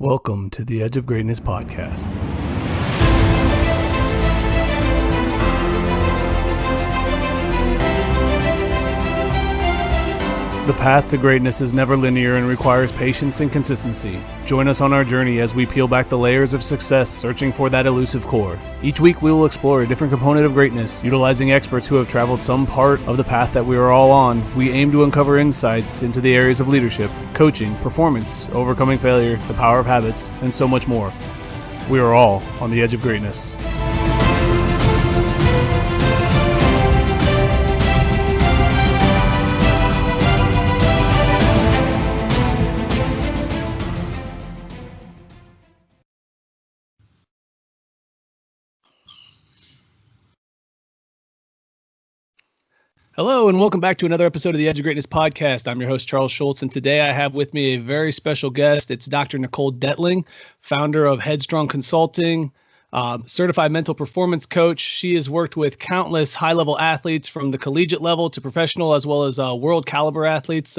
Welcome to the Edge of Greatness podcast. The path to greatness is never linear and requires patience and consistency. Join us on our journey as we peel back the layers of success, searching for that elusive core. Each week we will explore a different component of greatness, utilizing experts who have traveled some part of the path that we are all on. We aim to uncover insights into the areas of leadership, coaching, performance, overcoming failure, the power of habits, and so much more. We are all on the edge of greatness. Hello, and welcome back to another episode of the Edge of Greatness podcast. I'm your host, Charles Schultz, and today I have with me a very special guest. It's Dr. Nicole Detling, founder of Headstrong Consulting, certified mental performance coach. She has worked with countless high-level athletes from the collegiate level to professional, as well as world caliber athletes.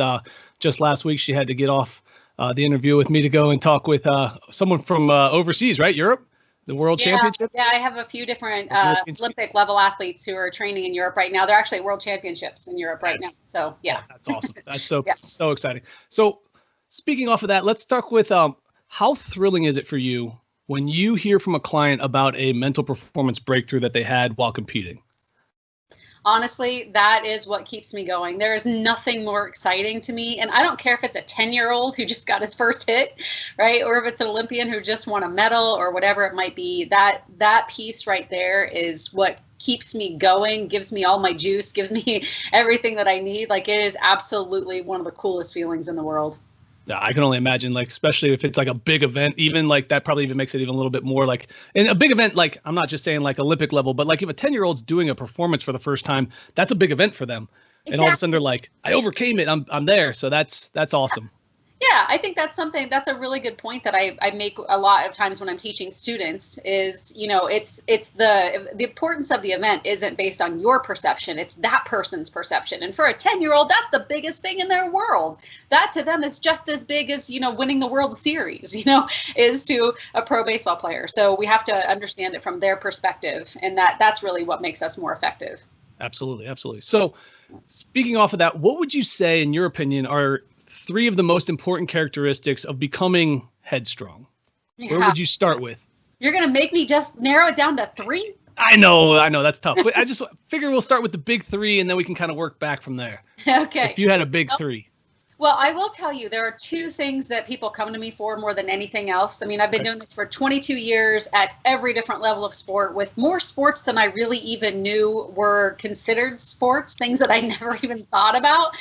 Just last week, she had to get off the interview with me to go and talk with someone from overseas, right? Europe? The World Championship? Yeah, I have a few different Olympic level athletes who are training in Europe right now. They're actually World Championships in Europe right now. So, yeah. That's awesome. That's so exciting. So, speaking off of that, let's start with how thrilling is it for you when you hear from a client about a mental performance breakthrough that they had while competing? Honestly, that is what keeps me going. There is nothing more exciting to me. And I don't care if it's a 10-year-old who just got his first hit, right? Or if it's an Olympian who just won a medal or whatever it might be. That piece right there is what keeps me going, gives me all my juice, gives me everything that I need. Like, it is absolutely one of the coolest feelings in the world. Yeah, I can only imagine, like, especially if it's like a big event, even like that probably even makes it even a little bit more like, and a big event, like, I'm not just saying like Olympic level, but like if a 10-year-old's doing a performance for the first time, that's a big event for them. Exactly. And all of a sudden they're like, I overcame it. I'm there. So that's awesome. Yeah, I think that's a really good point that I make a lot of times when I'm teaching students is, it's the importance of the event isn't based on your perception. It's that person's perception. And for a 10-year-old, that's the biggest thing in their world. That to them is just as big as, winning the World Series, is to a pro baseball player. So we have to understand it from their perspective. And that's really what makes us more effective. Absolutely. Absolutely. So speaking off of that, what would you say, in your opinion, are 3 of the most important characteristics of becoming headstrong? Where would you start with? You're going to make me just narrow it down to 3? I know that's tough. But I just figure we'll start with the big 3 and then we can kind of work back from there. Okay. If you had a big 3. Well, I will tell you, there are 2 things that people come to me for more than anything else. I mean, I've been doing this for 22 years at every different level of sport, with more sports than I really even knew were considered sports, things that I never even thought about.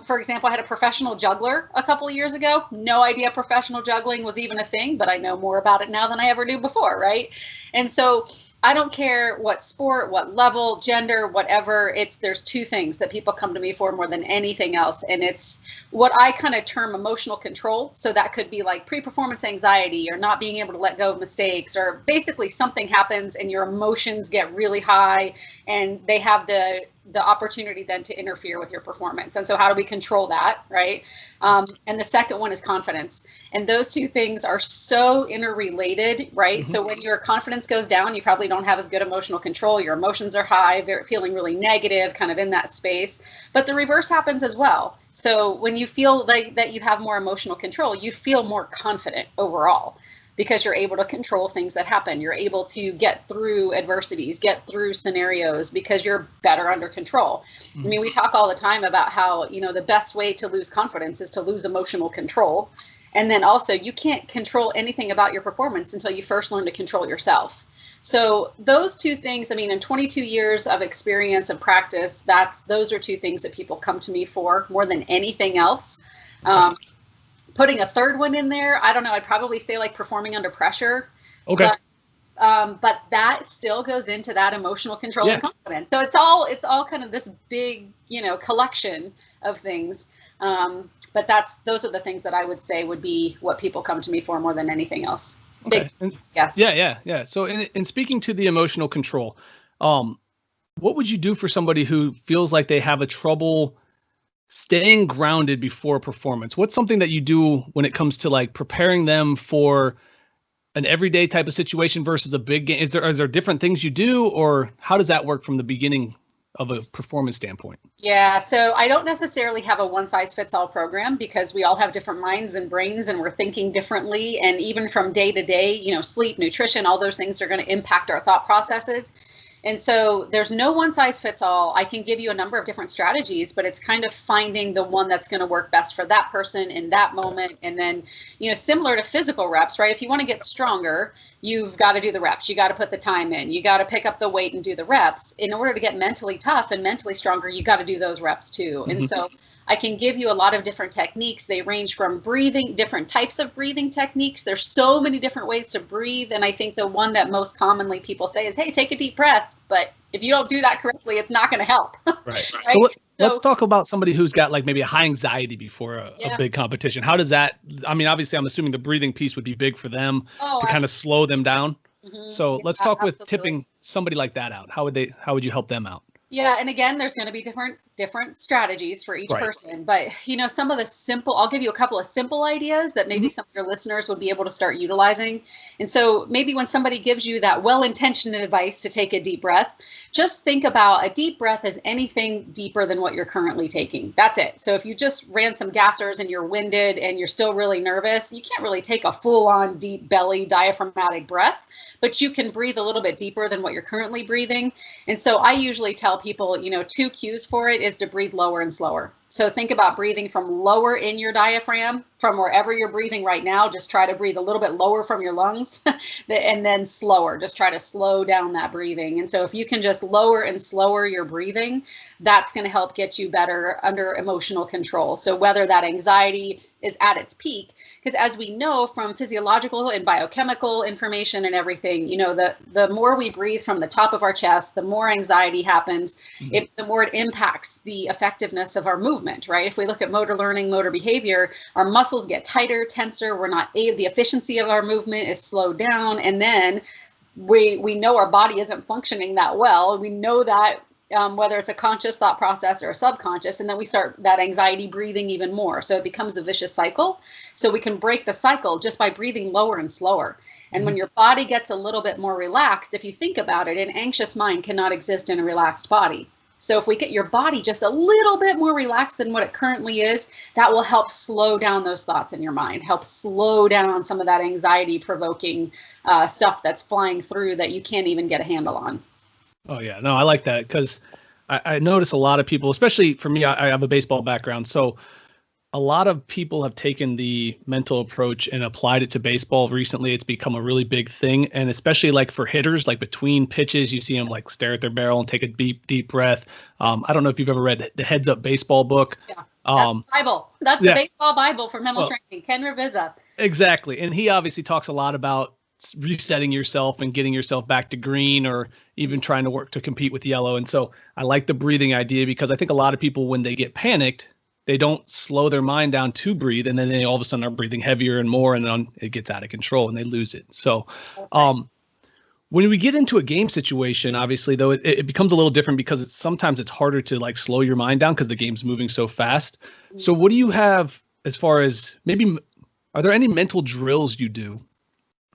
For example, I had a professional juggler a couple of years ago. No idea professional juggling was even a thing, but I know more about it now than I ever knew before, right? And so I don't care what sport, what level, gender, whatever, there's 2 things that people come to me for more than anything else. And it's what I kind of term emotional control. So that could be like pre-performance anxiety or not being able to let go of mistakes, or basically something happens and your emotions get really high and they have the opportunity then to interfere with your performance. And so how do we control that, right? And the second one is confidence. And those 2 things are so interrelated, right? Mm-hmm. So when your confidence goes down, you probably don't have as good emotional control. Your emotions are high, feeling really negative, kind of in that space. But the reverse happens as well. So when you feel like that you have more emotional control, you feel more confident overall, because you're able to control things that happen. You're able to get through adversities, get through scenarios, because you're better under control. Mm-hmm. I mean, we talk all the time about how, the best way to lose confidence is to lose emotional control. And then also, you can't control anything about your performance until you first learn to control yourself. So those 2 things, I mean, in 22 years of experience and practice, those are 2 things that people come to me for more than anything else. Putting a 3rd one in there, I don't know, I'd probably say like performing under pressure. Okay. But that still goes into that emotional control and confidence. So it's all kind of this big, collection of things. But those are the things that I would say would be what people come to me for more than anything else. Okay. Yes. Yeah. So in speaking to the emotional control, what would you do for somebody who feels like they have a trouble staying grounded before performance. What's something that you do when it comes to like preparing them for an everyday type of situation versus a big game? Is there different things you do, or how does that work from the beginning of a performance standpoint? Yeah, so I don't necessarily have a one size fits all program because we all have different minds and brains and we're thinking differently. And even from day to day, you know, sleep, nutrition, all those things are going to impact our thought processes. And so there's no one size fits all. I can give you a number of different strategies, but it's kind of finding the one that's going to work best for that person in that moment. And then, you know, similar to physical reps, right? If you want to get stronger, you've got to do the reps. You got to put the time in. You got to pick up the weight and do the reps. In order to get mentally tough and mentally stronger, you got to do those reps too. And so I can give you a lot of different techniques. They range from breathing, different types of breathing techniques. There's so many different ways to breathe. And I think the one that most commonly people say is, hey, take a deep breath. But if you don't do that correctly, it's not going to help. Right. Right? So let's talk about somebody who's got like maybe a high anxiety before a big competition. How does that, I mean, obviously I'm assuming the breathing piece would be big for them to kind of slow them down. So let's talk with tipping somebody like that out. How would you help them out? Yeah, and again, there's going to be different strategies for each person, but you know, some of the simple, I'll give you a couple of simple ideas that maybe some of your listeners would be able to start utilizing. And so maybe when somebody gives you that well-intentioned advice to take a deep breath, just think about a deep breath as anything deeper than what you're currently taking. That's it. So if you just ran some gassers and you're winded and you're still really nervous, you can't really take a full-on deep belly diaphragmatic breath, but you can breathe a little bit deeper than what you're currently breathing. And so I usually tell people, you know, 2 cues for it is to breathe lower and slower. So think about breathing from lower in your diaphragm, from wherever you're breathing right now. Just try to breathe a little bit lower from your lungs and then slower. Just try to slow down that breathing. And so if you can just lower and slower your breathing, that's going to help get you better under emotional control. So whether that anxiety is at its peak, because as we know from physiological and biochemical information and everything, you know, the more we breathe from the top of our chest, the more anxiety happens, the more it impacts the effectiveness of our movement, right? If we look at motor learning, motor behavior, our muscles get tighter, tenser, the efficiency of our movement is slowed down, and then we know our body isn't functioning that well. We know that whether it's a conscious thought process or a subconscious, and then we start that anxiety breathing even more. So it becomes a vicious cycle. So we can break the cycle just by breathing lower and slower. And when your body gets a little bit more relaxed, if you think about it, an anxious mind cannot exist in a relaxed body. So if we get your body just a little bit more relaxed than what it currently is, that will help slow down those thoughts in your mind, help slow down some of that anxiety provoking stuff that's flying through that you can't even get a handle on. Oh, yeah. No, I like that because I notice a lot of people, especially for me, I have a baseball background. So a lot of people have taken the mental approach and applied it to baseball recently. It's become a really big thing. And especially like for hitters, like between pitches, you see them like stare at their barrel and take a deep, deep breath. I don't know if you've ever read the Heads Up Baseball book. Yeah, that's the Bible. That's the baseball Bible for mental training. Ken Ravizza. Exactly. And he obviously talks a lot about resetting yourself and getting yourself back to green, or even trying to work to compete with yellow. And so I like the breathing idea because I think a lot of people, when they get panicked, they don't slow their mind down to breathe, and then they all of a sudden are breathing heavier and more, and then it gets out of control and they lose it. So when we get into a game situation, obviously though, it becomes a little different because sometimes it's harder to like slow your mind down because the game's moving so fast. So what do you have as far as maybe, are there any mental drills you do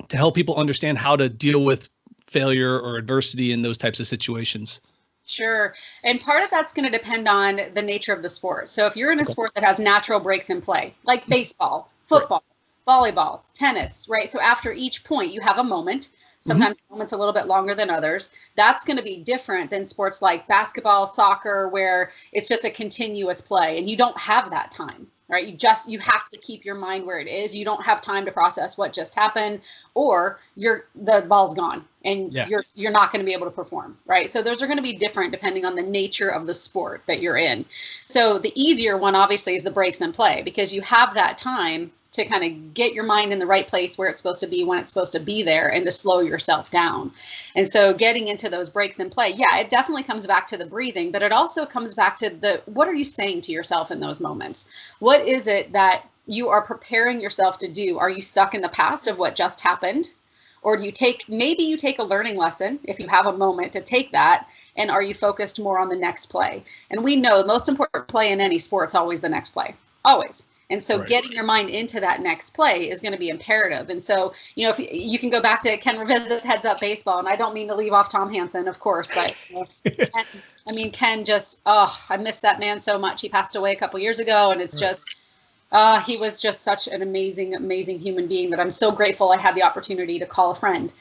to help people understand how to deal with failure or adversity in those types of situations? Sure. And part of that's going to depend on the nature of the sport. So if you're in a sport that has natural breaks in play, like baseball, football, volleyball, tennis, right? So after each point, you have a moment. Sometimes the moment's a little bit longer than others. That's going to be different than sports like basketball, soccer, where it's just a continuous play and you don't have that time, right? You have to keep your mind where it is. You don't have time to process what just happened, or the ball's gone and you're not going to be able to perform, right? So those are going to be different depending on the nature of the sport that you're in. So the easier one obviously is the breaks in play, because you have that time to kind of get your mind in the right place where it's supposed to be, when it's supposed to be there, and to slow yourself down. And so getting into those breaks in play, it definitely comes back to the breathing, but it also comes back to what are you saying to yourself in those moments? What is it that you are preparing yourself to do? Are you stuck in the past of what just happened? Or do you maybe you take a learning lesson if you have a moment to take that, and are you focused more on the next play? And we know the most important play in any sport is always the next play, always. And so getting your mind into that next play is going to be imperative. And so, if you can go back to Ken Revis's Heads Up Baseball, and I don't mean to leave off Tom Hansen, of course, but Ken just, I miss that man so much. He passed away a couple years ago, and it's just, he was just such an amazing, amazing human being that I'm so grateful I had the opportunity to call a friend.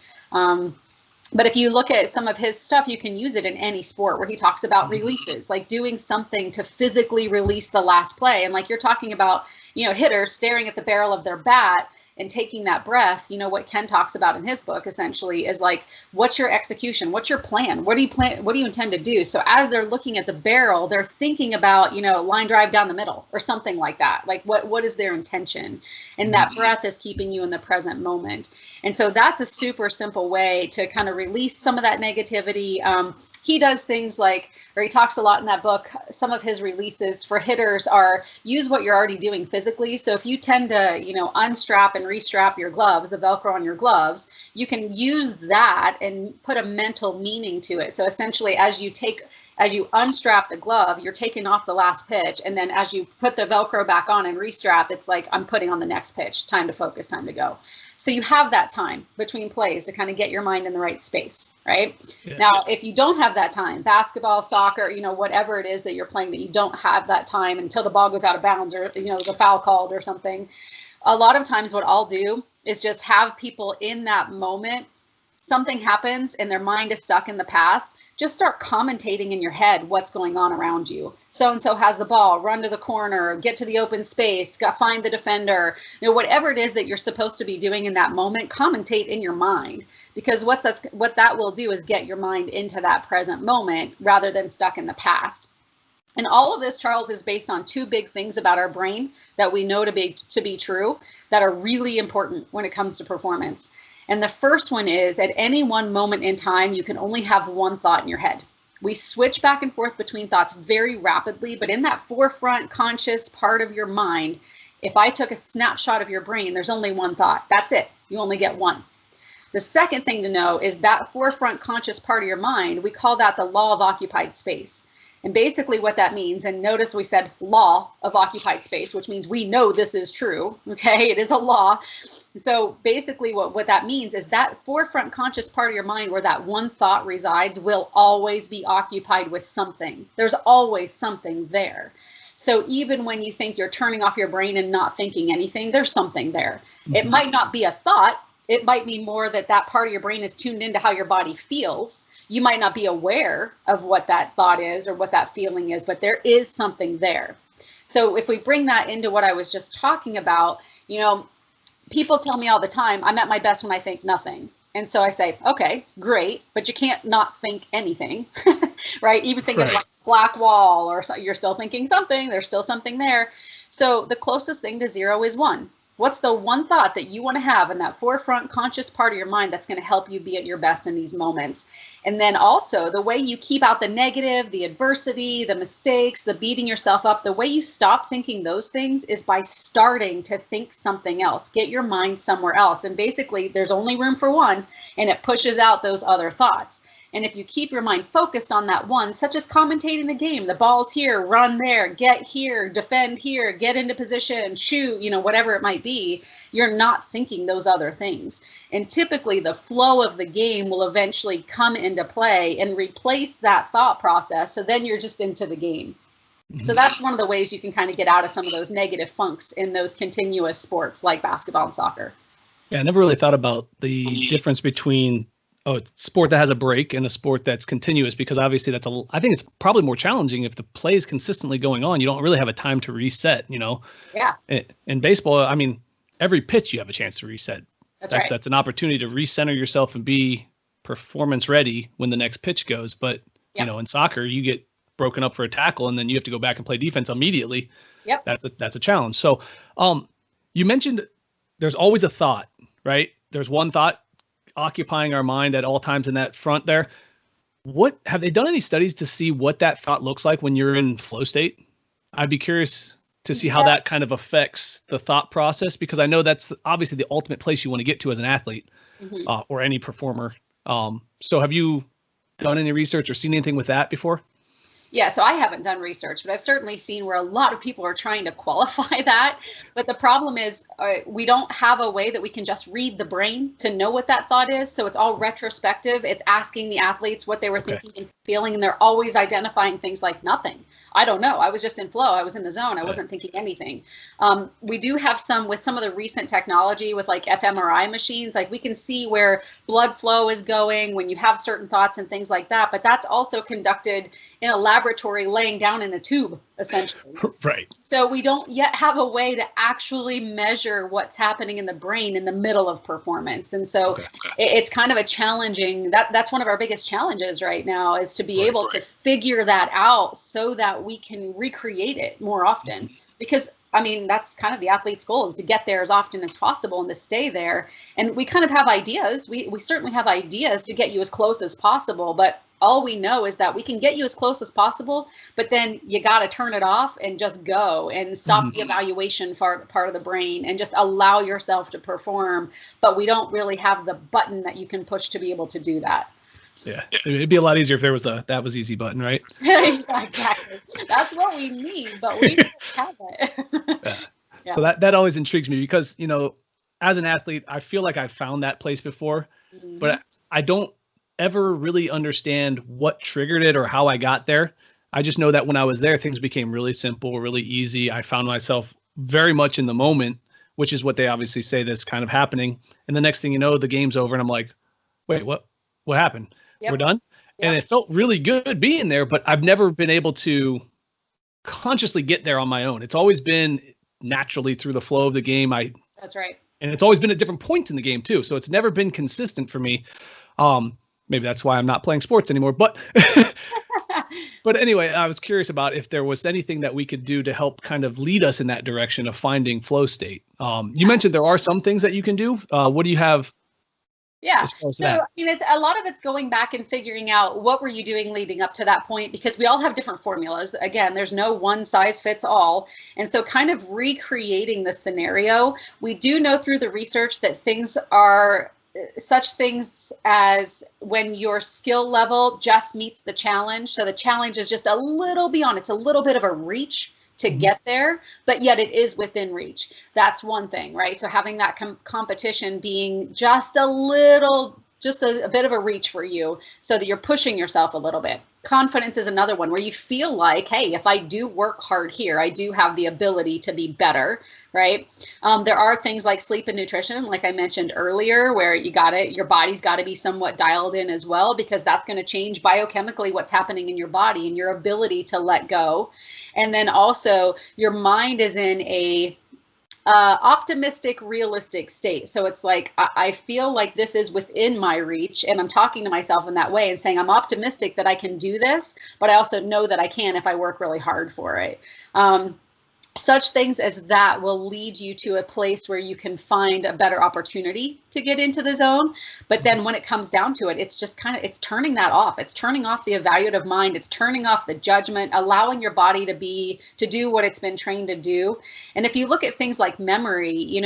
But if you look at some of his stuff, you can use it in any sport where he talks about releases, like doing something to physically release the last play. And like you're talking about, hitters staring at the barrel of their bat and taking that breath. What Ken talks about in his book essentially is like, what's your execution? What's your plan? What do you intend to do? So as they're looking at the barrel, they're thinking about, line drive down the middle or something like that. Like what is their intention? And that breath is keeping you in the present moment. And so that's a super simple way to kind of release some of that negativity. He does things like, or he talks a lot in that book, some of his releases for hitters are use what you're already doing physically. So if you tend to, unstrap and restrap your gloves, the Velcro on your gloves, you can use that and put a mental meaning to it. So essentially, as you unstrap the glove, you're taking off the last pitch. And then as you put the Velcro back on and restrap, it's like, I'm putting on the next pitch, time to focus, time to go. So you have that time between plays to kind of get your mind in the right space, right? Yeah. Now, if you don't have that time, basketball, soccer, whatever it is that you're playing, that you don't have that time until the ball goes out of bounds or, there's a foul called or something. A lot of times what I'll do is just have people in that moment, something happens and their mind is stuck in the past. Just start commentating in your head what's going on around you. So-and-so has the ball, run to the corner, get to the open space, find the defender, whatever it is that you're supposed to be doing in that moment, commentate in your mind. Because what that will do is get your mind into that present moment rather than stuck in the past. And all of this, Charles, is based on two big things about our brain that we know to be true that are really important when it comes to performance. And the first one is at any one moment in time, you can only have one thought in your head. We switch back and forth between thoughts very rapidly, but in that forefront conscious part of your mind, if I took a snapshot of your brain, there's only one thought. That's it. You only get one. The second thing to know is that forefront conscious part of your mind, we call that the law of occupied space. And basically what that means, and notice we said law of occupied space, which means we know this is true, okay? It is a law. So basically what that means is that forefront conscious part of your mind where that one thought resides will always be occupied with something. There's always something there. So even when you think you're turning off your brain and not thinking anything, there's something there. Mm-hmm. It might not be a thought. It might be more that part of your brain is tuned into how your body feels. You might not be aware of what that thought is or what that feeling is, but there is something there. So if we bring that into what I was just talking about, people tell me all the time, I'm at my best when I think nothing. And so I say, okay, great, but you can't not think anything, right? Even thinking about a black wall or you're still thinking something, there's still something there. So the closest thing to zero is one. What's the one thought that you want to have in that forefront conscious part of your mind that's going to help you be at your best in these moments? And then also the way you keep out the negative, the adversity, the mistakes, the beating yourself up, the way you stop thinking those things is by starting to think something else. Get your mind somewhere else. And basically there's only room for one, and it pushes out those other thoughts. And if you keep your mind focused on that one, such as commentating the game, the ball's here, run there, get here, defend here, get into position, shoot, whatever it might be, you're not thinking those other things. And typically the flow of the game will eventually come into play and replace that thought process. So then you're just into the game. Mm-hmm. So that's one of the ways you can kind of get out of some of those negative funks in those continuous sports like basketball and soccer. Yeah, I never really thought about the difference between a sport that has a break and a sport that's continuous, because obviously I think it's probably more challenging if the play is consistently going on. You don't really have a time to reset, Yeah. In baseball, I mean, every pitch you have a chance to reset. That's right. That's an opportunity to recenter yourself and be performance ready when the next pitch goes. But, in soccer, you get broken up for a tackle and then you have to go back and play defense immediately. Yep. That's a challenge. So you mentioned there's always a thought, right? There's one thought occupying our mind at all times in that front there. What have they done any studies to see what that thought looks like when you're in flow state? I'd be curious to see how that kind of affects the thought process, because I know that's obviously the ultimate place you want to get to as an athlete or any performer. So have you done any research or seen anything with that before? Yeah, so I haven't done research, but I've certainly seen where a lot of people are trying to qualify that. But the problem is we don't have a way that we can just read the brain to know what that thought is. So it's all retrospective. It's asking the athletes what they were thinking and feeling, and they're always identifying things like nothing. I don't know. I was just in flow. I was in the zone. I wasn't thinking anything. We do have some with some of the recent technology with like fMRI machines, like we can see where blood flow is going when you have certain thoughts and things like that. But that's also conducted in a laboratory laying down in a tube, essentially. Right. So we don't yet have a way to actually measure what's happening in the brain in the middle of performance. And so it's kind of a challenging, that's one of our biggest challenges right now, is to be able to figure that out so that we can recreate it more often. Because I mean, that's kind of the athlete's goal, is to get there as often as possible and to stay there. And we kind of have ideas. We certainly have ideas to get you as close as possible, but all we know is that we can get you as close as possible, but then you got to turn it off and just go and stop the evaluation part of the brain and just allow yourself to perform. But we don't really have the button that you can push to be able to do that. Yeah, it'd be a lot easier if there was that was easy button, right? Exactly. That's what we need, but we don't have it. So that always intrigues me, because, you know, as an athlete, I feel like I've found that place before, but I don't ever really understand what triggered it or how I got there. I just know that when I was there, things became really simple, really easy. I found myself very much in the moment, which is what they obviously say that's kind of happening. And the next thing you know, the game's over and I'm like, wait, what happened? We're done? And it felt really good being there, but I've never been able to consciously get there on my own. It's always been naturally through the flow of the game. That's right. And it's always been at different points in the game too. So it's never been consistent for me. Maybe that's why I'm not playing sports anymore, but but anyway, I was curious about if there was anything that we could do to help kind of lead us in that direction of finding flow state. You mentioned there are some things that you can do. What do you have? Yeah. So, I mean, a lot of it's going back and figuring out what were you doing leading up to that point, because we all have different formulas. Again, there's no one size fits all. And so kind of recreating the scenario, we do know through the research that things are such things as when your skill level just meets the challenge. So the challenge is just a little beyond, it's a little bit of a reach to get there, but yet it is within reach. That's one thing, right? So having that competition being just a bit of a reach for you so that you're pushing yourself a little bit. Confidence is another one where you feel like, hey, if I do work hard here, I do have the ability to be better, right? There are things like sleep and nutrition, like I mentioned earlier, where your body's got to be somewhat dialed in as well, because that's going to change biochemically what's happening in your body and your ability to let go. And then also your mind is in a optimistic, realistic state. So it's like, I feel like this is within my reach, and I'm talking to myself in that way and saying, I'm optimistic that I can do this, but I also know that I can if I work really hard for it. Such things as that will lead you to a place where you can find a better opportunity to get into the zone. But then when it comes down to it, it's just it's turning that off. It's turning off the evaluative mind. It's turning off the judgment, allowing your body to do what it's been trained to do. And if you look at things like memory,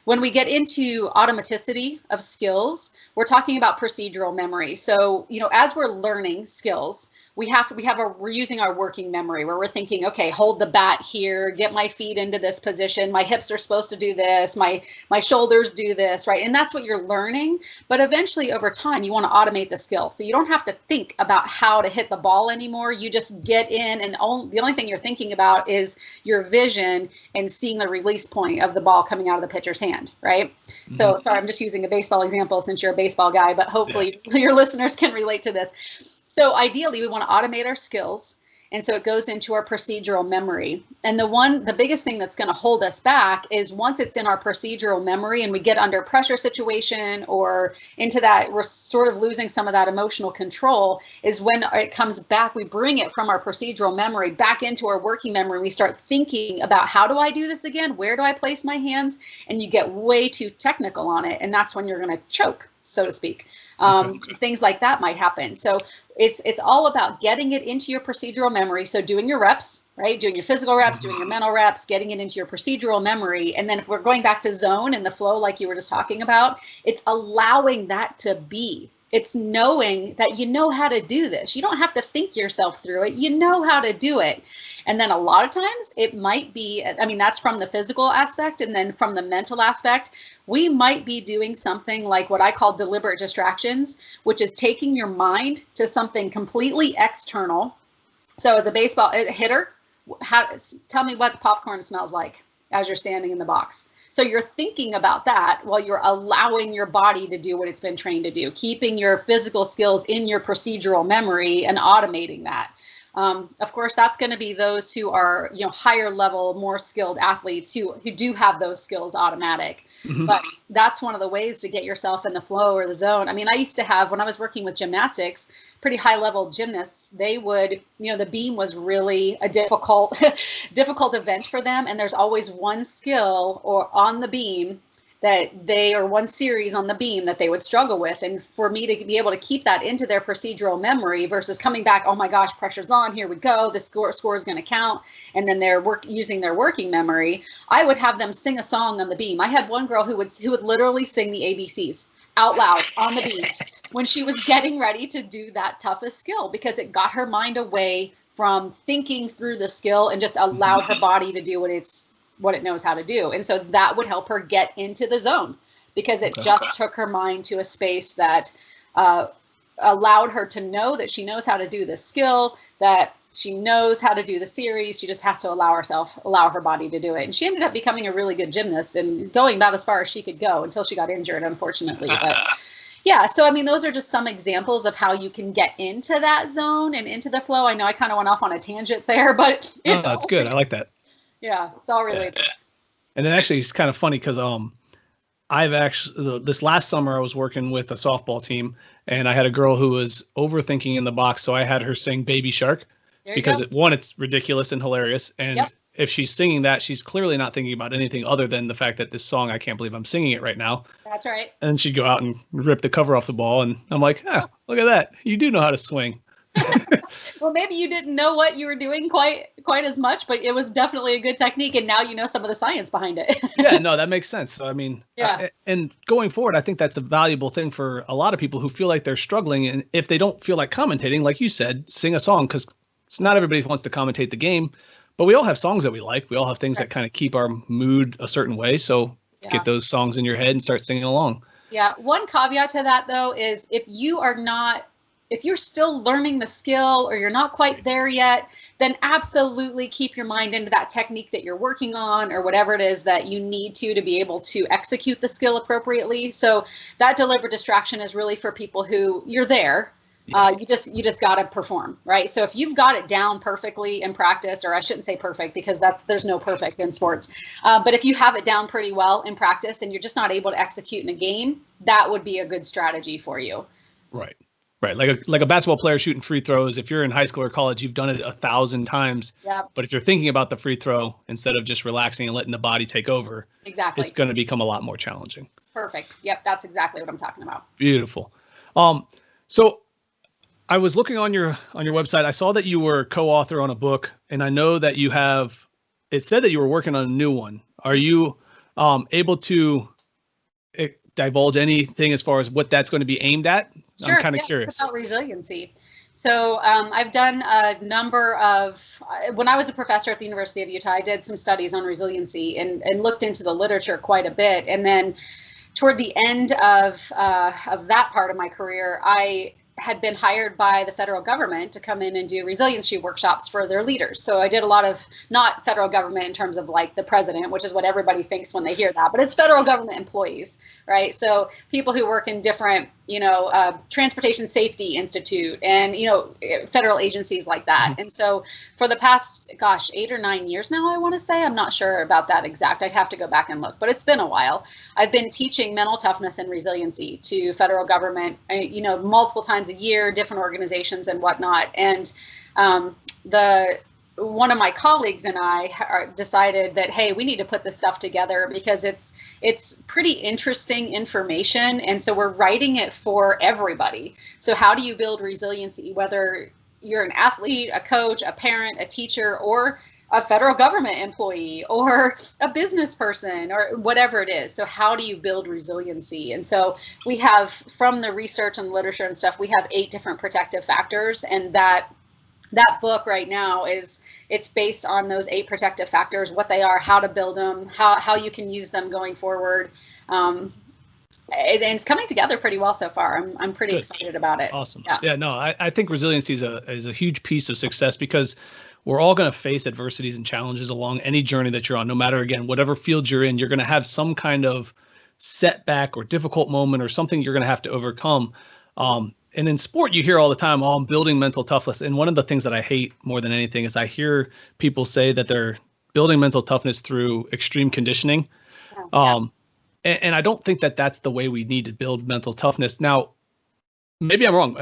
when we get into automaticity of skills, we're talking about procedural memory. So, as we're learning skills, we're using our working memory where we're thinking, okay, hold the bat here, get my feet into this position, my hips are supposed to do this, my shoulders do this, right? And that's what you're learning. But eventually over time, you want to automate the skill. So you don't have to think about how to hit the ball anymore. You just get in, and the only thing you're thinking about is your vision and seeing the release point of the ball coming out of the pitcher's hand, right? So sorry, I'm just using a baseball example since you're a baseball guy, but hopefully your listeners can relate to this. So ideally, we want to automate our skills. And so it goes into our procedural memory. And the biggest thing that's going to hold us back is once it's in our procedural memory and we get under a pressure situation or into that, we're sort of losing some of that emotional control, is when it comes back, we bring it from our procedural memory back into our working memory. We start thinking about, how do I do this again? Where do I place my hands? And you get way too technical on it. And that's when you're going to choke, so to speak. Things like that might happen. So it's all about getting it into your procedural memory. So doing your reps, right? Doing your physical reps, doing your mental reps, getting it into your procedural memory. And then if we're going back to zone and the flow, like you were just talking about, it's allowing that to be. It's knowing that you know how to do this. You don't have to think yourself through it. You know how to do it. And then a lot of times it might be, I mean, that's from the physical aspect. And then from the mental aspect, we might be doing something like what I call deliberate distractions, which is taking your mind to something completely external. So as a baseball hitter, tell me what popcorn smells like as you're standing in the box. So you're thinking about that while you're allowing your body to do what it's been trained to do, keeping your physical skills in your procedural memory and automating that. Of course, that's going to be those who are, higher level, more skilled athletes who do have those skills automatic. Mm-hmm. But that's one of the ways to get yourself in the flow or the zone. I mean, I used to have, when I was working with gymnastics, pretty high level gymnasts, they would, the beam was really a difficult event for them. And there's always one skill or on the beam or one series on the beam that they would struggle with. And for me to be able to keep that into their procedural memory versus coming back, oh my gosh, pressure's on, here we go, the score is going to count. And then they're using their working memory. I would have them sing a song on the beam. I had one girl who would literally sing the ABCs out loud on the beam when she was getting ready to do that toughest skill, because it got her mind away from thinking through the skill and just allowed her body to do what it knows how to do. And so that would help her get into the zone, because it just took her mind to a space that allowed her to know that she knows how to do the skill, that she knows how to do the series. She just has to allow her body to do it. And she ended up becoming a really good gymnast and going about as far as she could go until she got injured, unfortunately. But yeah, so I mean, those are just some examples of how you can get into that zone and into the flow. I know I kind of went off on a tangent there, but that's good. I like that. Yeah, it's all related. Yeah. And then actually it's kind of funny because this last summer I was working with a softball team, and I had a girl who was overthinking in the box, so I had her sing Baby Shark because it's ridiculous and hilarious, and if she's singing that, she's clearly not thinking about anything other than the fact that this song, I can't believe I'm singing it right now. That's right. And she'd go out and rip the cover off the ball, and I'm like, look at that, you do know how to swing. Well, maybe you didn't know what you were doing quite as much, but it was definitely a good technique, and now you know some of the science behind it. Yeah, no, that makes sense. So, I mean, and going forward, I think that's a valuable thing for a lot of people who feel like they're struggling, and if they don't feel like commentating, like you said, sing a song, because it's not everybody wants to commentate the game, but we all have songs that we like. We all have things that kind of keep our mood a certain way. So get those songs in your head and start singing along. Yeah. One caveat to that, though, is if you're still learning the skill or you're not quite there yet, then absolutely keep your mind into that technique that you're working on or whatever it is that you need to be able to execute the skill appropriately. So that deliberate distraction is really for people who you're there. You just got to perform, right? So if you've got it down perfectly in practice, or I shouldn't say perfect because there's no perfect in sports, but if you have it down pretty well in practice and you're just not able to execute in a game, that would be a good strategy for you. Right. Right. Like a basketball player shooting free throws. If you're in high school or college, you've done it 1,000 times. Yeah. But if you're thinking about the free throw instead of just relaxing and letting the body take over, exactly, it's going to become a lot more challenging. Perfect. Yep. That's exactly what I'm talking about. Beautiful. So I was looking on your website. I saw that you were co-author on a book, and I know that it said that you were working on a new one. Are you able to divulge anything as far as what that's going to be aimed at? Sure. I'm kind of curious. It's about resiliency. So I've done a number of, when I was a professor at the University of Utah, I did some studies on resiliency and looked into the literature quite a bit. And then toward the end of that part of my career, I had been hired by the federal government to come in and do resiliency workshops for their leaders. So I did a lot of, not federal government in terms of like the president, which is what everybody thinks when they hear that, but it's federal government employees, right? So people who work in different, Transportation Safety Institute and, federal agencies like that. And so for the past, 8 or 9 years now, I want to say, I'm not sure about that exact, I'd have to go back and look, but it's been a while. I've been teaching mental toughness and resiliency to federal government, multiple times a year, different organizations and whatnot. And one of my colleagues and I decided that, hey, we need to put this stuff together because it's pretty interesting information. And so we're writing it for everybody. So how do you build resiliency, whether you're an athlete, a coach, a parent, a teacher, or a federal government employee, or a business person, or whatever it is. So how do you build resiliency? And so we have, from the research and literature and stuff, we have 8 different protective factors. And that book right now it's based on those 8 protective factors, what they are, how to build them, how you can use them going forward. And it's coming together pretty well so far. I'm pretty excited about it. Awesome. Yeah, no, I think resiliency is a huge piece of success, because we're all going to face adversities and challenges along any journey that you're on, no matter, again, whatever field you're in. You're going to have some kind of setback or difficult moment or something you're going to have to overcome. And in sport, you hear all the time, oh, I'm building mental toughness. And one of the things that I hate more than anything is I hear people say that they're building mental toughness through extreme conditioning. And I don't think that that's the way we need to build mental toughness. Now, maybe I'm wrong.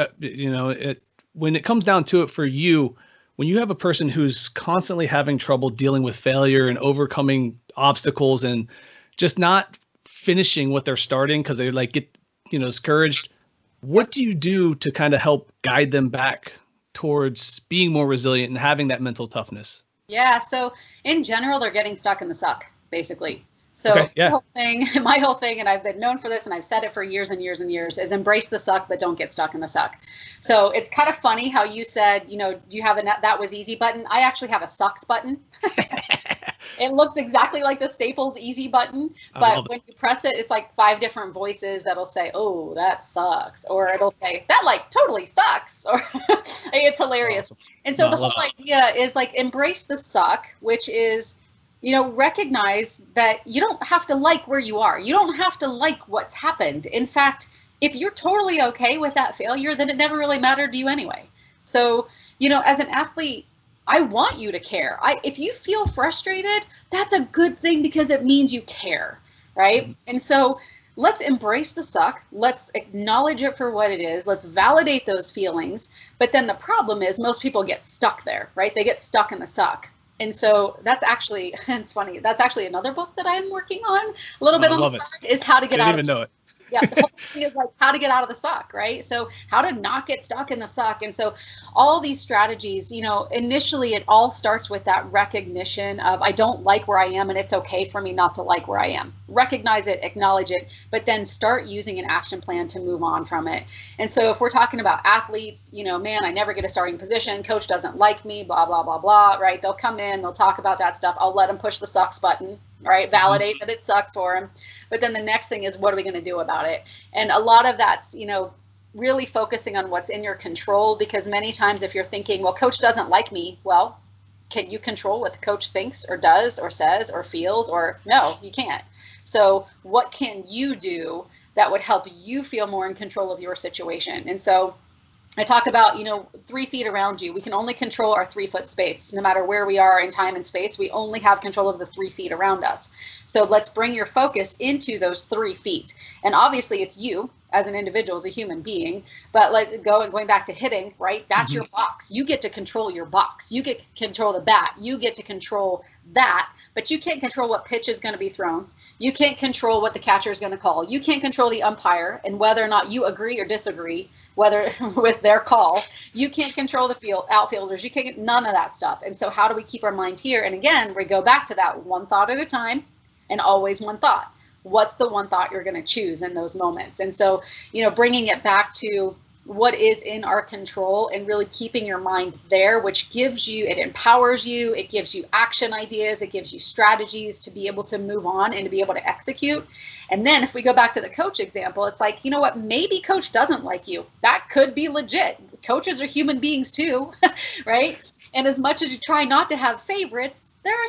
When it comes down to it for you, when you have a person who's constantly having trouble dealing with failure and overcoming obstacles and just not finishing what they're starting because they get discouraged, what do you do to kind of help guide them back towards being more resilient and having that mental toughness? Yeah. So in general, they're getting stuck in the suck, basically. So my whole thing, and I've been known for this, and I've said it for years and years and years, is embrace the suck, but don't get stuck in the suck. So it's kind of funny how you said, do you have a that was easy button? I actually have a sucks button. It looks exactly like the Staples easy button, but when you press it, it's like 5 different voices that'll say, oh, that sucks. Or it'll say, that totally sucks. Or it's hilarious. Awesome. And so the whole idea is embrace the suck, which is, recognize that you don't have to like where you are. You don't have to like what's happened. In fact, if you're totally okay with that failure, then it never really mattered to you anyway. So, as an athlete, I want you to care. If you feel frustrated, that's a good thing, because it means you care, right? Mm-hmm. And so let's embrace the suck. Let's acknowledge it for what it is. Let's validate those feelings. But then the problem is most people get stuck there, right? They get stuck in the suck. And so that's actually, it's funny, that's actually another book that I'm working on a little bit on the side, is how to get out of the suck. Yeah, the whole thing is how to get out of the suck, right? So how to not get stuck in the suck. And so all these strategies, initially it all starts with that recognition of, I don't like where I am, and it's okay for me not to like where I am. Recognize it, acknowledge it, but then start using an action plan to move on from it. And so if we're talking about athletes, man, I never get a starting position, coach doesn't like me, blah, blah, blah, blah, right? They'll come in, they'll talk about that stuff. I'll let them push the sucks button, right? Validate that it sucks for them. But then the next thing is, what are we going to do about it? And a lot of that's, really focusing on what's in your control, because many times if you're thinking, well, coach doesn't like me, well, can you control what the coach thinks or does or says or feels? Or no, you can't. So what can you do that would help you feel more in control of your situation? And so I talk about, 3 feet around you. We can only control our 3-foot space. No matter where we are in time and space, we only have control of the 3 feet around us. So let's bring your focus into those 3 feet. And obviously it's you as an individual, as a human being, but going back to hitting, right? That's your box. You get to control your box. You get to control the bat. You get to control that, but you can't control what pitch is going to be thrown. You can't control what the catcher is going to call. You can't control the umpire and whether or not you agree or disagree with their call. You can't control the outfielders. You can't, none of that stuff. And so how do we keep our mind here? And again, we go back to that one thought at a time, and always one thought. What's the one thought you're going to choose in those moments? And so, bringing it back to what is in our control and really keeping your mind there, which it empowers you, it gives you action ideas, it gives you strategies to be able to move on and to be able to execute. And then if we go back to the coach example, it's like, you know what, maybe coach doesn't like you. That could be legit. Coaches are human beings too, right? And as much as you try not to have favorites, there are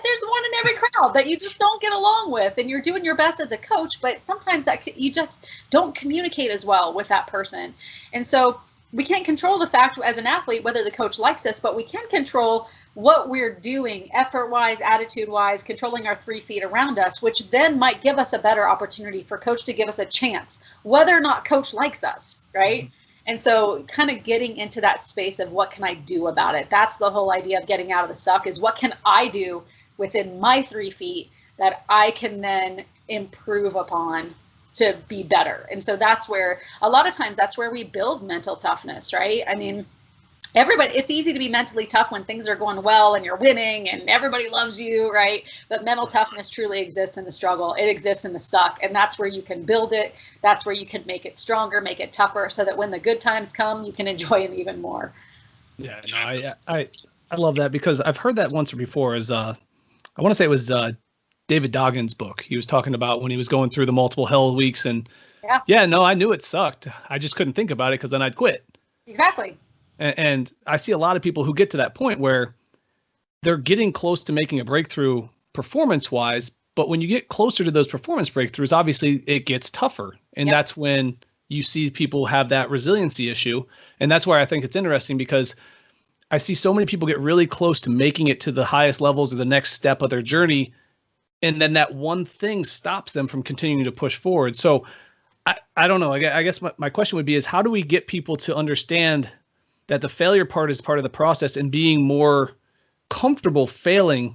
there's one in every crowd that you just don't get along with, and you're doing your best as a coach, but sometimes that you just don't communicate as well with that person. And so we can't control the fact as an athlete whether the coach likes us, but we can control what we're doing effort-wise, attitude-wise, controlling our 3 feet around us, which then might give us a better opportunity for coach to give us a chance, whether or not coach likes us, right? And so kind of getting into that space of what can I do about it? That's the whole idea of getting out of the suck, is what can I do within my 3 feet that I can then improve upon to be better. And so that's where, a lot of times, that's where we build mental toughness, right? I mean, Everybody, it's easy to be mentally tough when things are going well and you're winning and everybody loves you, right? But mental toughness truly exists in the struggle. It exists in the suck. And that's where you can build it. That's where you can make it stronger, make it tougher, so that when the good times come, you can enjoy them even more. Yeah, no, I love that, because I've heard that once or before. As I want to say it was David Doggins' book. He was talking about when he was going through the multiple hell weeks, and no, I knew it sucked. I just couldn't think about it, because then I'd quit. Exactly. And I see a lot of people who get to that point where they're getting close to making a breakthrough performance-wise, but when you get closer to those performance breakthroughs, obviously it gets tougher. And that's when you see people have that resiliency issue. And that's why I think it's interesting, because I see so many people get really close to making it to the highest levels or the next step of their journey, and then that one thing stops them from continuing to push forward. So I don't know. I guess my question would be is, how do we get people to understand that the failure part is part of the process, and being more comfortable failing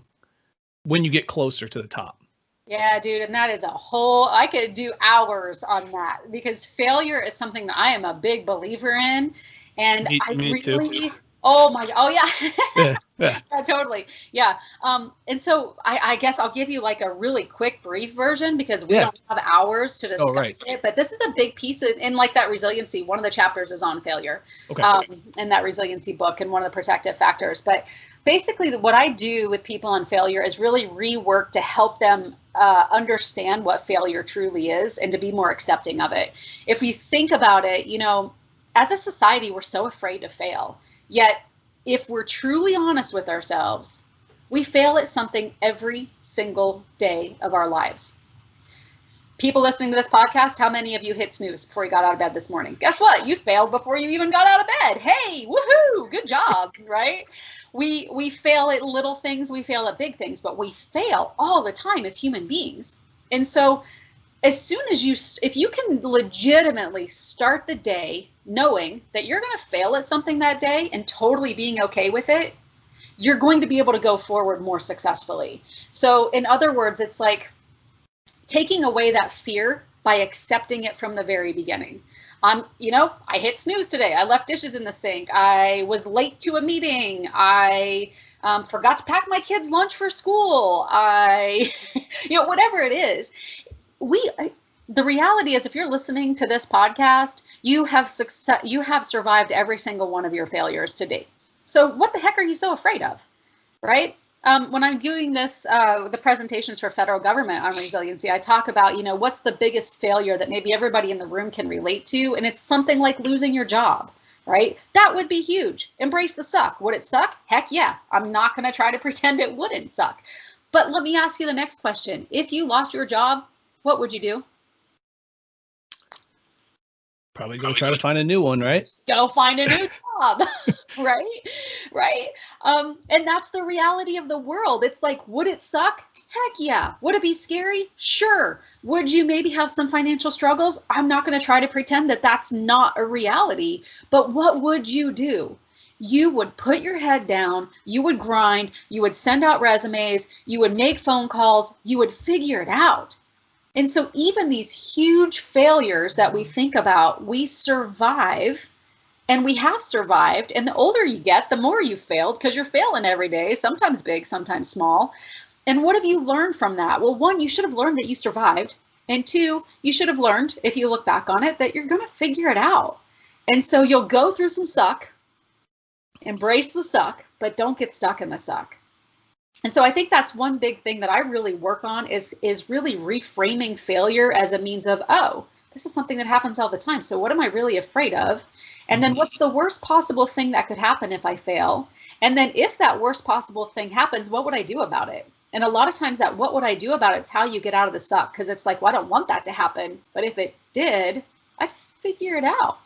when you get closer to the top? Yeah, dude. And that is I could do hours on that, because failure is something that I am a big believer in. And me too. Yeah, totally. Yeah. And so I guess I'll give you like a really quick, brief version, because we don't have hours to discuss it. But this is a big piece in like that resiliency. One of the chapters is on failure, in that resiliency book, and one of the protective factors. But basically, what I do with people on failure is really rework to help them understand what failure truly is, and to be more accepting of it. If you think about it, as a society, we're so afraid to fail. Yet, if we're truly honest with ourselves, we fail at something every single day of our lives. People listening to this podcast, how many of you hit snooze before you got out of bed this morning? Guess what? You failed before you even got out of bed. Hey, woohoo, good job, right? We fail at little things, we fail at big things, but we fail all the time as human beings. And so as soon as if you can legitimately start the day knowing that you're going to fail at something that day and totally being okay with it, you're going to be able to go forward more successfully. So in other words, it's like taking away that fear by accepting it from the very beginning. I hit snooze today. I left dishes in the sink. I was late to a meeting. I forgot to pack my kids' lunch for school. Whatever it is. The reality is, if you're listening to this podcast, you have survived every single one of your failures to date. So what the heck are you so afraid of, right? When I'm doing the presentations for federal government on resiliency, I talk about, what's the biggest failure that maybe everybody in the room can relate to? And it's something like losing your job, right? That would be huge. Embrace the suck. Would it suck? Heck yeah. I'm not going to try to pretend it wouldn't suck. But let me ask you the next question. If you lost your job, what would you do? Probably go try to find a new one, right? Go find a new job, right? And that's the reality of the world. It's like, would it suck? Heck yeah. Would it be scary? Sure. Would you maybe have some financial struggles? I'm not going to try to pretend that that's not a reality. But what would you do? You would put your head down, you would grind, you would send out resumes, you would make phone calls, you would figure it out. And so even these huge failures that we think about, we survive, and we have survived. And the older you get, the more you failed, because you're failing every day, sometimes big, sometimes small. And what have you learned from that? Well, one, you should have learned that you survived. And two, you should have learned, if you look back on it, that you're going to figure it out. And so you'll go through some suck, embrace the suck, but don't get stuck in the suck. And so I think that's one big thing that I really work on is really reframing failure as a means of, oh, this is something that happens all the time. So what am I really afraid of? And then what's the worst possible thing that could happen if I fail? And then if that worst possible thing happens, what would I do about it? And a lot of times that what would I do about it is how you get out of the suck. Because it's like, well, I don't want that to happen. But if it did, I'd figure it out.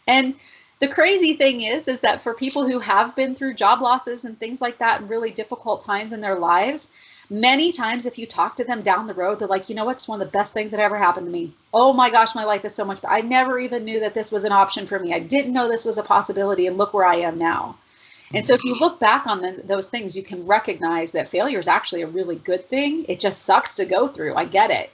And the crazy thing is that for people who have been through job losses and things like that and really difficult times in their lives, many times if you talk to them down the road, they're like, you know what, it's one of the best things that ever happened to me. Oh my gosh, my life is so much better. I never even knew that this was an option for me. I didn't know this was a possibility, and look where I am now. And so if you look back on those things, you can recognize that failure is actually a really good thing. It just sucks to go through. I get it.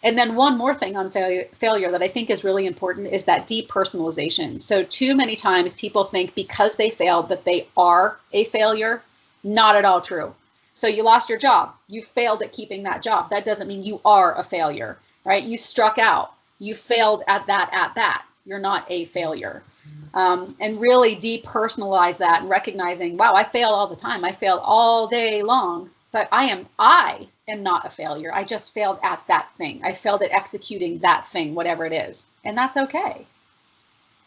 And then one more thing on failure that I think is really important is that depersonalization. So too many times people think because they failed that they are a failure. Not at all true. So you lost your job. You failed at keeping that job. That doesn't mean you are a failure, right? You struck out. You failed at that. You're not a failure. And really depersonalize that and recognizing, wow, I fail all the time. I fail all day long, but I am not a failure. I just failed at that thing. I failed at executing that thing, whatever it is. And that's okay.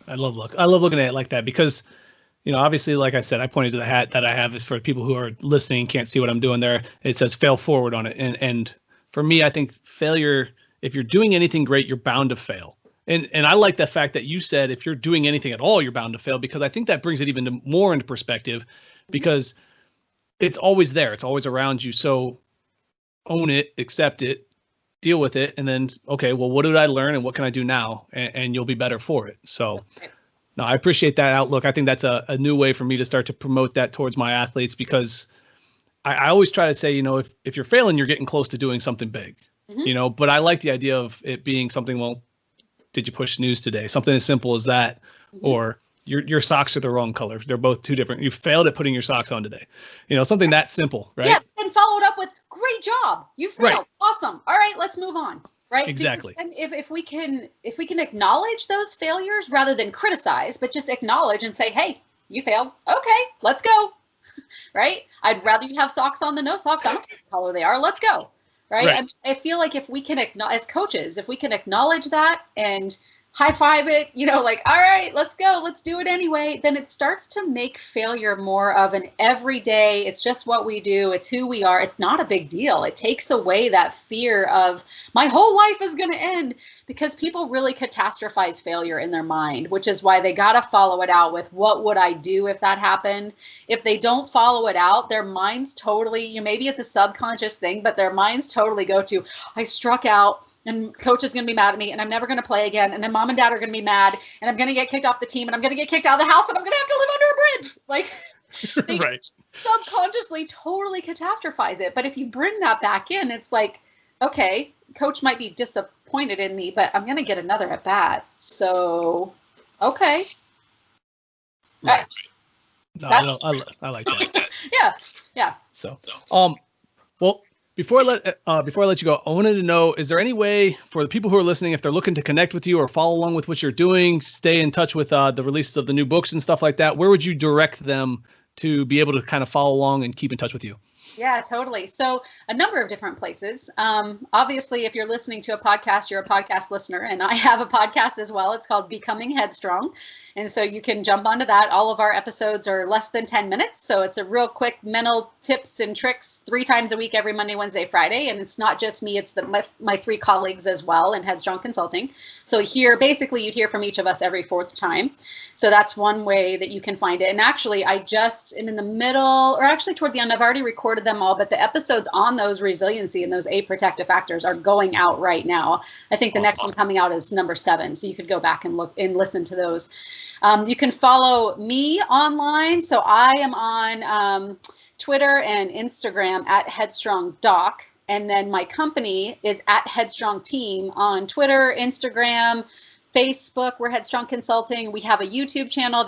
I love looking at it like that because, obviously, like I said, I pointed to the hat that I have is for people who are listening, can't see what I'm doing there. It says fail forward on it. And for me, I think failure, if you're doing anything great, you're bound to fail. And I like the fact that you said if you're doing anything at all, you're bound to fail, because I think that brings it even more into perspective, because it's always there. It's always around you. So own it, accept it, deal with it. And then, okay, well, what did I learn and what can I do now? And you'll be better for it. So no, I appreciate that outlook. I think that's a new way for me to start to promote that towards my athletes, because I always try to say, if you're failing, you're getting close to doing something big, but I like the idea of it being something, well, did you push snooze today? Something as simple as that, or your socks are the wrong color. They're both two different. You failed at putting your socks on today. Something that simple, right? Yeah, and followed up with, great job. You failed. Right. Awesome. All right, let's move on. Right? Exactly. And if we can acknowledge those failures rather than criticize, but just acknowledge and say, hey, you failed. Okay, let's go. Right? I'd rather you have socks on than no socks. I don't care what color they are. Let's go. Right? And I feel like if we can, as coaches, if we can acknowledge that and high five it, like, all right, let's go, let's do it anyway, then it starts to make failure more of an everyday, it's just what we do, it's who we are, it's not a big deal. It takes away that fear of my whole life is going to end, because people really catastrophize failure in their mind, which is why they got to follow it out with, what would I do if that happened? If they don't follow it out, their minds totally, maybe it's a subconscious thing, but their minds totally go to, I struck out, and coach is going to be mad at me, and I'm never going to play again, and then mom and dad are going to be mad, and I'm going to get kicked off the team, and I'm going to get kicked out of the house, and I'm going to have to live under a bridge. Like, they subconsciously totally catastrophize it. But if you bring that back in, it's like, okay, coach might be disappointed in me, but I'm going to get another at bat. So, okay. Right. No, I like that. Yeah. So, well, Before I let you go, I wanted to know, is there any way for the people who are listening, if they're looking to connect with you or follow along with what you're doing, stay in touch with the releases of the new books and stuff like that, where would you direct them to be able to kind of follow along and keep in touch with you? Yeah, totally. So a number of different places. Obviously, if you're listening to a podcast, you're a podcast listener, and I have a podcast as well. It's called Becoming Headstrong. And so you can jump onto that. All of our episodes are less than 10 minutes. So it's a real quick mental tips and tricks 3 times a week, every Monday, Wednesday, Friday. And it's not just me, it's my 3 colleagues as well in Headstrong Consulting. So here, basically, you'd hear from each of us every 4th time. So that's one way that you can find it. And actually, I just am in the middle, or actually toward the end, I've already recorded them all, but the episodes on those resiliency and those 8 protective factors are going out right now. I think the next one coming out is number 7. So you could go back and look and listen to those. You can follow me online. So I am on Twitter and Instagram at Headstrong Doc. And then my company is at Headstrong Team on Twitter, Instagram, Facebook. We're Headstrong Consulting. We have a YouTube channel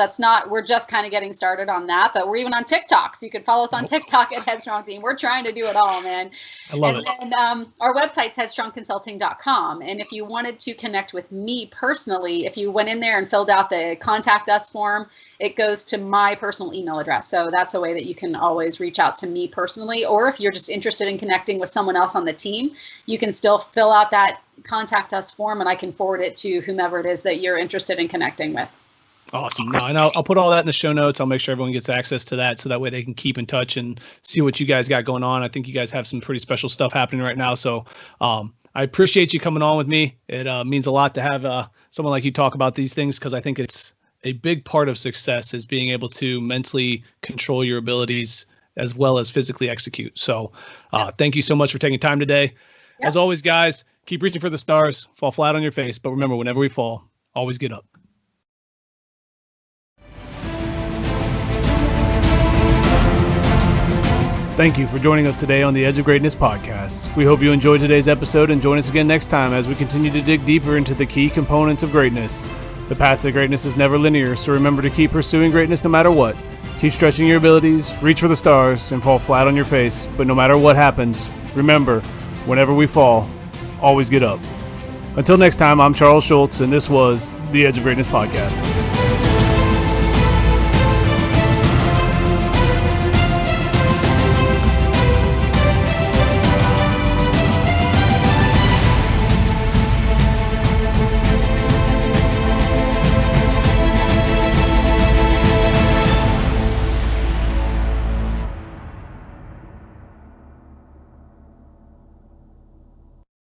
we're just kind of getting started on that, but we're even on TikTok. So you can follow us on TikTok at Headstrong Team. We're trying to do it all, man. I love it. And our website's headstrongconsulting.com. And if you wanted to connect with me personally, if you went in there and filled out the contact us form, it goes to my personal email address. So that's a way that you can always reach out to me personally. Or if you're just interested in connecting with someone else on the team, you can still fill out that contact us form and I can forward it to whomever it is that you're interested in connecting with. Awesome. No, and I'll put all that in the show notes. I'll make sure everyone gets access to that, so that way they can keep in touch and see what you guys got going on. I think you guys have some pretty special stuff happening right now. So I appreciate you coming on with me. It means a lot to have someone like you talk about these things, because I think it's a big part of success is being able to mentally control your abilities as well as physically execute. So thank you so much for taking time today. Yep. As always, guys, keep reaching for the stars, fall flat on your face. But remember, whenever we fall, always get up. Thank you for joining us today on the Edge of Greatness podcast. We hope you enjoyed today's episode and join us again next time as we continue to dig deeper into the key components of greatness. The path to greatness is never linear, so remember to keep pursuing greatness no matter what. Keep stretching your abilities, reach for the stars, and fall flat on your face. But no matter what happens, remember, whenever we fall, always get up. Until next time, I'm Charles Schultz, and this was the Edge of Greatness podcast.